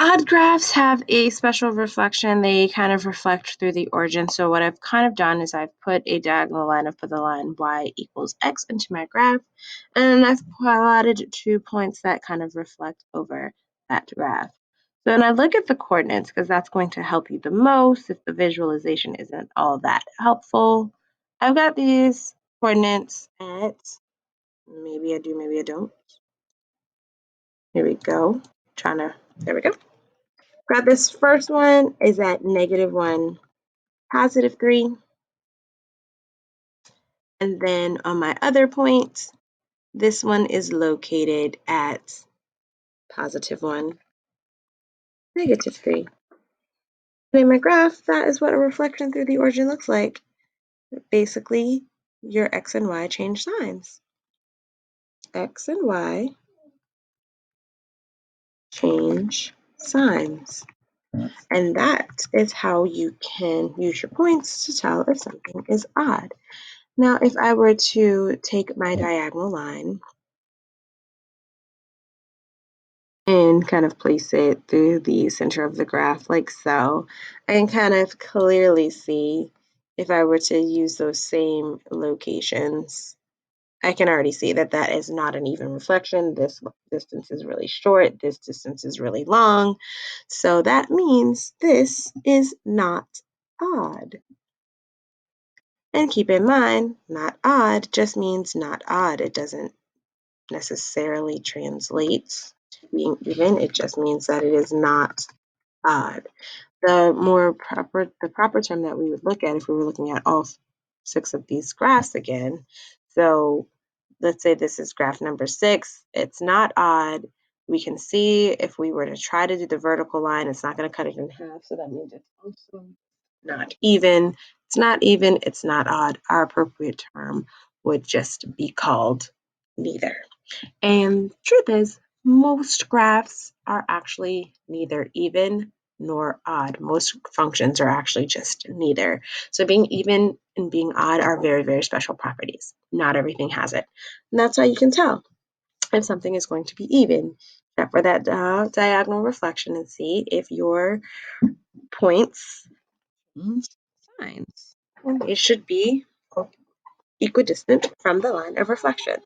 Odd graphs have a special reflection. They kind of reflect through the origin. So what I've kind of done is I've put a diagonal line. I've put the line y equals x into my graph, and I've plotted 2 points that kind of reflect over that graph. So when I look at the coordinates, because that's going to help you the most if the visualization isn't all that helpful, I've got these coordinates at, maybe I do, maybe I don't. Here we go. There we go. Got this first one is at -1, +3. And then on my other point, this one is located at +1, -3. And in my graph, that is what a reflection through the origin looks like. Basically, your x and y change signs. X and y change signs. And that is how you can use your points to tell if something is odd. Now, if I were to take my diagonal line and kind of place it through the center of the graph like so, I can kind of clearly see if I were to use those same locations, I can already see that that is not an even reflection. This distance is really short, this distance is really long. So that means this is not odd. And keep in mind, not odd just means not odd. It doesn't necessarily translate to being even. It just means that it is not odd. The proper term that we would look at if we were looking at all 6 of these graphs again. So let's say this is graph number 6. It's not odd. We can see if we were to try to do the vertical line, it's not going to cut it in half. So that means it's also not even. It's not even. It's not odd. Our appropriate term would just be called neither. And truth is, most graphs are actually neither even nor odd. Most functions are actually just neither. So being even and being odd are very, very special properties. Not everything has it. And that's how you can tell if something is going to be even. Check for that diagonal reflection and see if your points change signs. And they should be equidistant from the line of reflection.